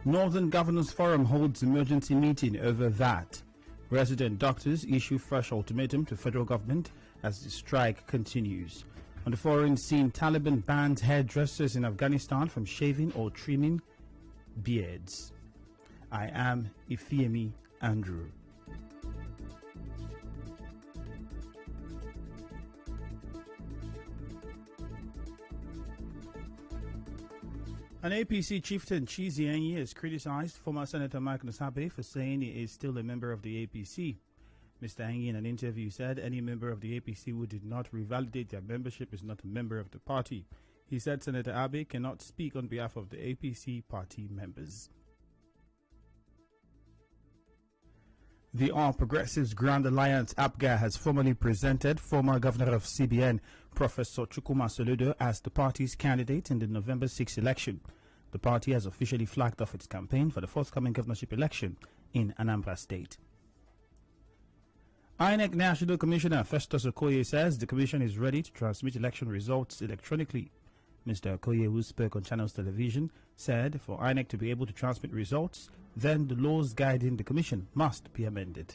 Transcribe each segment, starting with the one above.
Northern Governors Forum holds emergency meeting over VAT. Resident doctors issue fresh ultimatum to federal government as the strike continues. On the foreign scene, Taliban bans hairdressers in Afghanistan from shaving or trimming beards. I am Ifeemi Andrew. An APC chieftain, Chizi Enyi, has criticized former Senator Mike Nosabe for saying he is still a member of the APC. Mr. Enyi, in an interview, said any member of the APC who did not revalidate their membership is not a member of the party. He said Senator Abe cannot speak on behalf of the APC party members. The All Progressives Grand Alliance, APGA, has formally presented former Governor of CBN, Professor Chukwuma Soludo, as the party's candidate in the November 6 election. The party has officially flagged off its campaign for the forthcoming governorship election in Anambra State. INEC National Commissioner Festus Okoye says the commission is ready to transmit election results electronically. Mr. Okoye, who spoke on Channels Television, said for INEC to be able to transmit results, then the laws guiding the commission must be amended.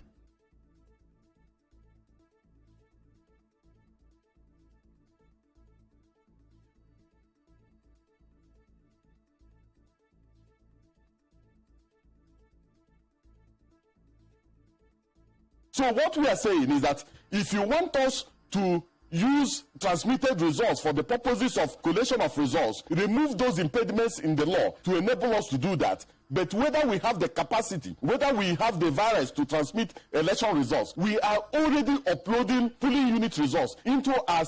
So what we are saying is that if you want us to use transmitted results for the purposes of collation of results, remove those impediments in the law to enable us to do that. But whether we have the capacity, whether we have the virus to transmit election results, we are already uploading polling unit results into our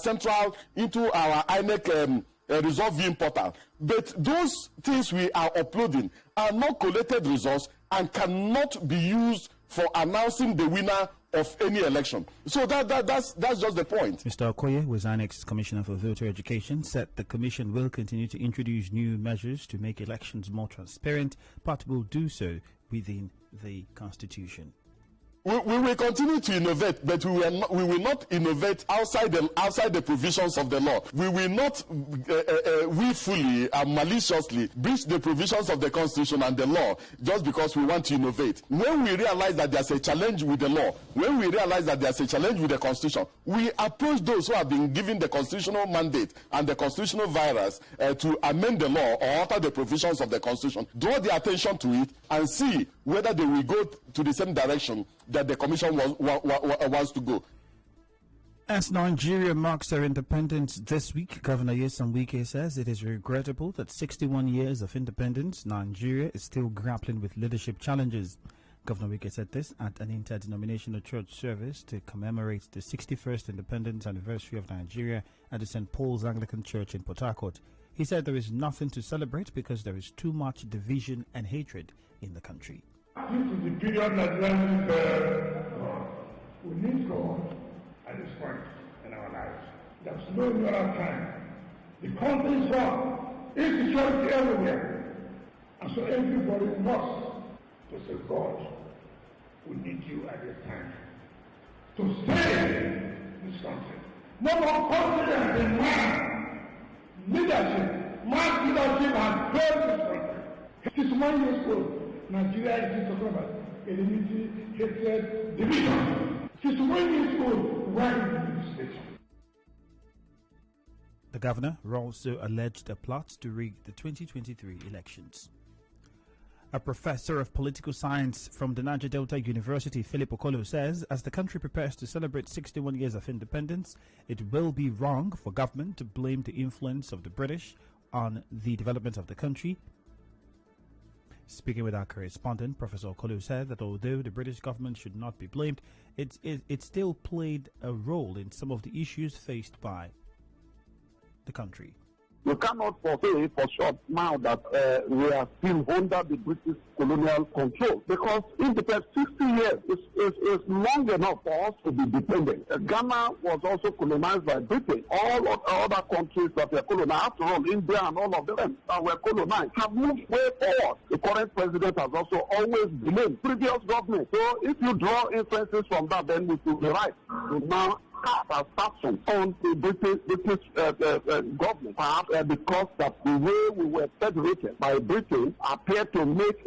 INEC result viewing portal. But those things we are uploading are not collated results and cannot be used for announcing the winner of any election. So that's just the point. Mr. Okoye, was INEC's Commissioner for Voter Education, said the Commission will continue to introduce new measures to make elections more transparent, but will do so within the Constitution. We will continue to innovate, but we will not innovate outside the provisions of the law. We will not willfully and maliciously breach the provisions of the Constitution and the law just because we want to innovate. When we realize that there's a challenge with the law, when we realize that there's a challenge with the Constitution, we approach those who have been given the constitutional mandate and the constitutional virus to amend the law or alter the provisions of the Constitution, draw their attention to it, and see whether they will go to the same direction that the Commission wants to go. As Nigeria marks her independence this week, Governor Nyesom Wike says it is regrettable that 61 years of independence, Nigeria is still grappling with leadership challenges. Governor Wike said this at an interdenominational church service to commemorate the 61st independence anniversary of Nigeria at the St. Paul's Anglican Church in Port Harcourt. He said there is nothing to celebrate because there is too much division and hatred in the country. This is the period that we need God at this point in our lives. There's no other time. The country is wrong, insecurity everywhere. And so everybody must to say, God, we need you at this time to save this country. No more confidence in man. Leadership, mass leadership has failed this country. 61 years old. Nigeria is talking about enmity, hatred, division. 61 years old, why is this? The governor also alleged a plot to rig the 2023 elections. A professor of political science from the Niger Delta University, Philip Okolo, says as the country prepares to celebrate 61 years of independence, it will be wrong for government to blame the influence of the British on the development of the country. Speaking with our correspondent, Professor Okolo said that although the British government should not be blamed, it still played a role in some of the issues faced by the country. You cannot foresee for sure now that we are still under the British colonial control, because independence 60 years is long enough for us to be dependent. Ghana was also colonized by Britain. All of other countries that were colonized, after all, India and all of them that were colonized, have moved way forward. The current president has also always blamed previous government. So if you draw inferences from that, then we should be right. So now cast aspersions on the British government, perhaps because that the way we were federated by Britain appeared to make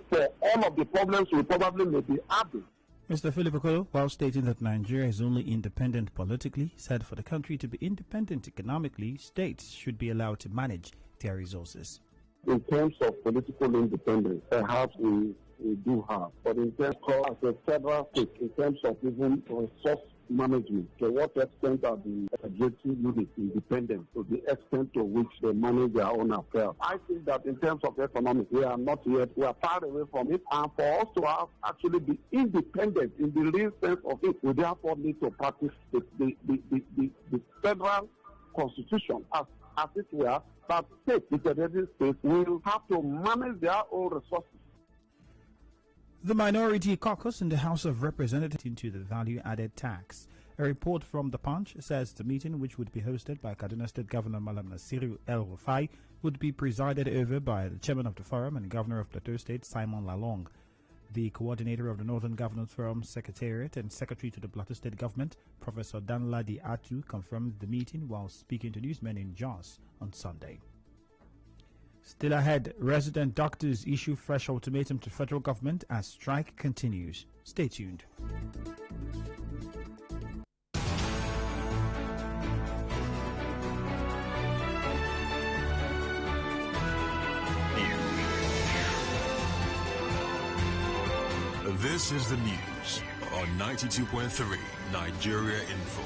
for all of the problems we probably may be having. Mr. Philip Okolo, while stating that Nigeria is only independent politically, said for the country to be independent economically, states should be allowed to manage their resources. In terms of political independence, perhaps we do have, but in terms of as a federal state, in terms of even resource management, to what extent are the executive units independent to the extent to which they manage their own affairs? I think that in terms of economics, we are not yet, we are far away from it, and for us to have actually be independent in the real sense of it, we therefore need to practice the federal constitution as it were, that states, the federated states, will have to manage their own resources. The minority caucus in the House of Representatives into the value-added tax. A report from the Punch says the meeting, which would be hosted by Kaduna State Governor Malam Nasiru El-Rufai, would be presided over by the chairman of the forum and governor of Plateau State, Simon Lalong. The coordinator of the Northern Governors Forum Secretariat and secretary to the Plateau State government, Professor Danladi Atu, confirmed the meeting while speaking to newsmen in Jos on Sunday. Still ahead, resident doctors issue fresh ultimatum to federal government as strike continues. Stay tuned. This is the news on 92.3 Nigeria Info.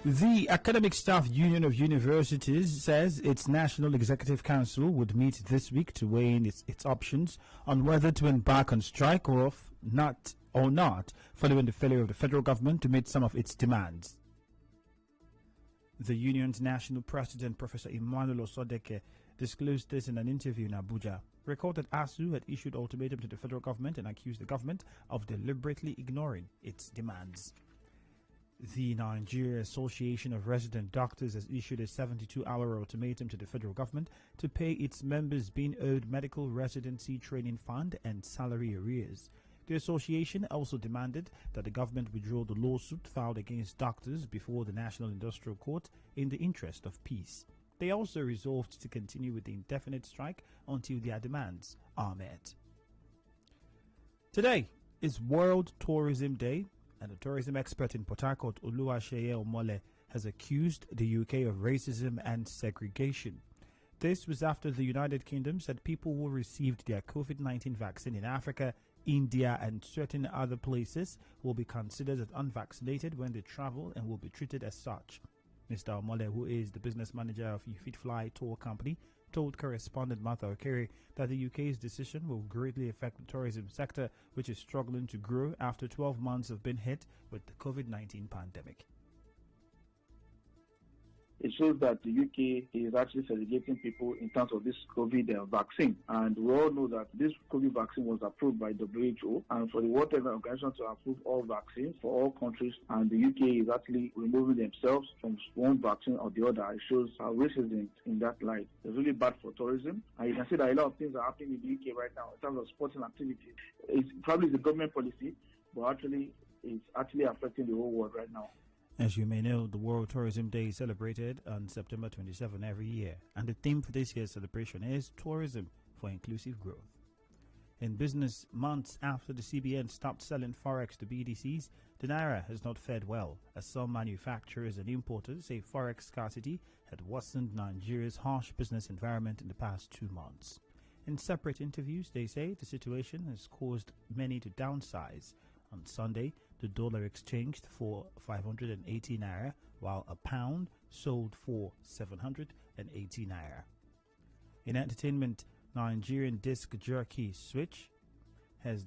The Academic Staff Union of Universities says its National Executive Council would meet this week to weigh in its options on whether to embark on strike or not, following the failure of the federal government to meet some of its demands. The union's national president, Professor Emmanuel Osodeke, disclosed this in an interview in Abuja. Recalled that ASU had issued ultimatum to the federal government and accused the government of deliberately ignoring its demands. The Nigeria Association of Resident Doctors has issued a 72-hour ultimatum to the federal government to pay its members being owed medical residency training fund and salary arrears. The association also demanded that the government withdraw the lawsuit filed against doctors before the National Industrial Court in the interest of peace. They also resolved to continue with the indefinite strike until their demands are met. Today is World Tourism Day, and a tourism expert in Port Harcourt, Oluwaseye Omole, has accused the UK of racism and segregation. This was after the United Kingdom said people who received their COVID-19 vaccine in Africa, India and certain other places will be considered as unvaccinated when they travel and will be treated as such. Mr. Omole, who is the business manager of UFitFly Tour Company, told correspondent Martha Okere that the UK's decision will greatly affect the tourism sector, which is struggling to grow after 12 months of being hit with the COVID-19 pandemic. It shows that the UK is actually segregating people in terms of this COVID vaccine. And we all know that this COVID vaccine was approved by WHO and for the World Health Organization to approve all vaccines for all countries. And the UK is actually removing themselves from one vaccine or the other. It shows how racism in that light. It's really bad for tourism. And you can see that a lot of things are happening in the UK right now in terms of sporting activities. It's probably the government policy, but actually it's actually affecting the whole world right now. As you may know, the World Tourism Day is celebrated on September 27 every year, and the theme for this year's celebration is Tourism for Inclusive Growth. In business, months after the CBN stopped selling Forex to BDCs, the Naira has not fared well, as some manufacturers and importers say Forex scarcity had worsened Nigeria's harsh business environment in the past 2 months. In separate interviews, they say the situation has caused many to downsize. On Sunday, the dollar exchanged for 580 naira, while a pound sold for 780 naira. In entertainment, Nigerian disc jockey Switch has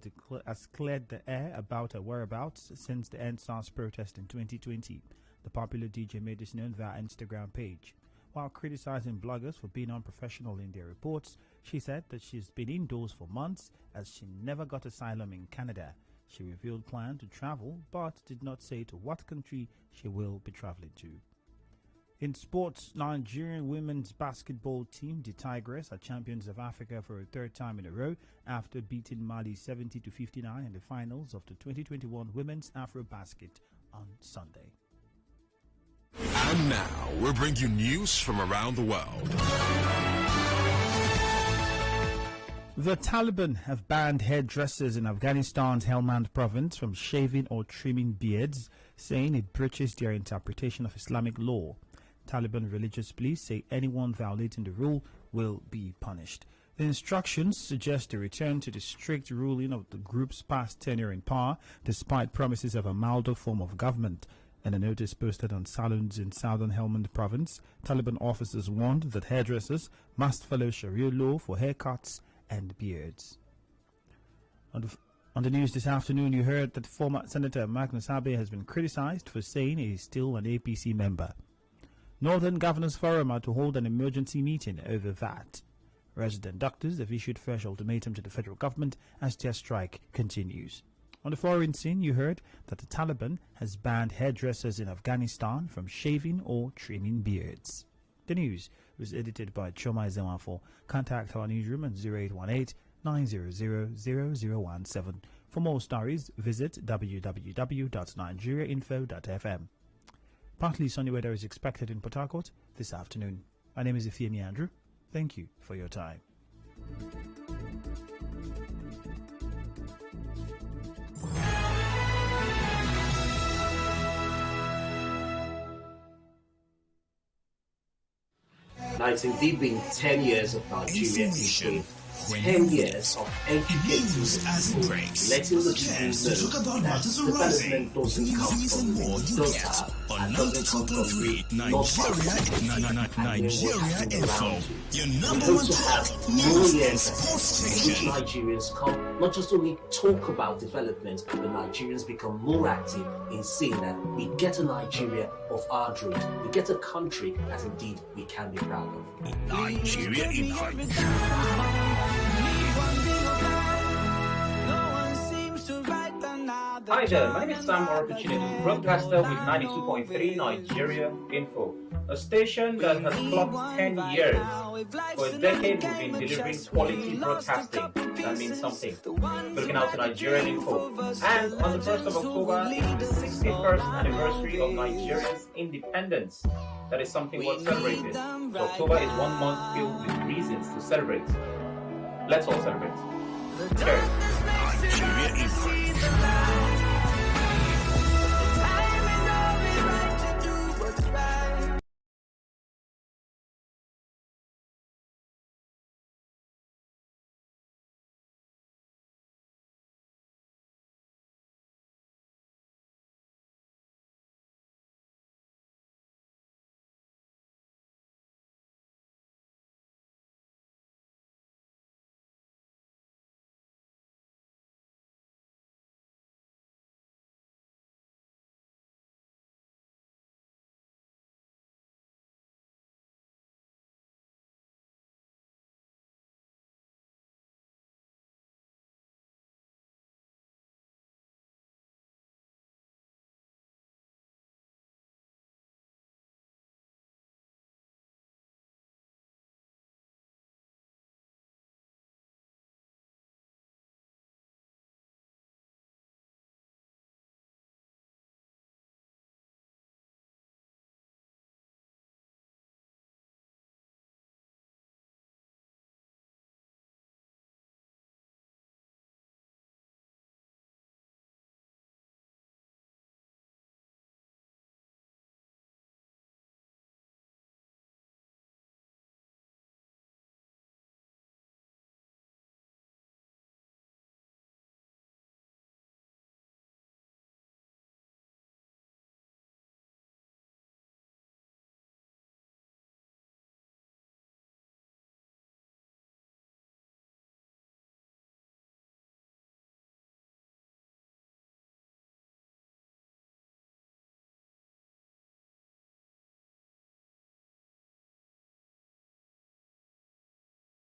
cleared the air about her whereabouts since the EndSARS protest in 2020. The popular DJ made this known via Instagram page. While criticizing bloggers for being unprofessional in their reports, she said that she's been indoors for months as she never got asylum in Canada. She revealed plan to travel, but did not say to what country she will be traveling to. In sports, Nigerian women's basketball team, the Tigress, are champions of Africa for a third time in a row after beating Mali 70-59 in the finals of the 2021 Women's AfroBasket on Sunday. And now, we'll bring you news from around the world. The Taliban have banned hairdressers in Afghanistan's Helmand province from shaving or trimming beards, saying it breaches their interpretation of Islamic law. Taliban religious police say anyone violating the rule will be punished. The instructions suggest a return to the strict ruling of the group's past tenure in power, despite promises of a milder form of government. In a notice posted on salons in southern Helmand province, Taliban officers warned that hairdressers must follow Sharia law for haircuts and beards. On the news this afternoon, you heard that former Senator Magnus Abe has been criticized for saying he is still an APC member. Northern Governors Forum are to hold an emergency meeting over VAT. Resident doctors have issued fresh ultimatum to the federal government as their strike continues. On the foreign scene, you heard that the Taliban has banned hairdressers in Afghanistan from shaving or trimming beards. The news was edited by Choma Zemafo. Contact our newsroom at 0818-900-0017. For more stories, visit www.nigeriainfo.fm. Partly sunny weather is expected in Port Harcourt this afternoon. My name is Ifeami Andrew. Thank you for your time. Now, it's indeed been 10 years of Nigeria history, 10 years of educating the people, letting the people know that development doesn't come from the does have and doesn't come from the Nigeria Info. We hope to have more years in which Nigerians come, not just only talk about development, but Nigerians become more active in seeing that we get a Nigeria of our dreams. We get a country that indeed we can be proud of. Nigeria Info. Hi there, my name is Sam Opportunity, broadcaster with 92.3 Nigeria Info, a station that has clocked 10 years. For a decade, we've been delivering quality broadcasting. That means something. Looking out to Nigerian Info. And on the 1st of October is the 61st anniversary of Nigeria's independence. That is something worth celebrating. So October is 1 month filled with reasons to celebrate. Let's all celebrate. Cheers. Nigeria Info.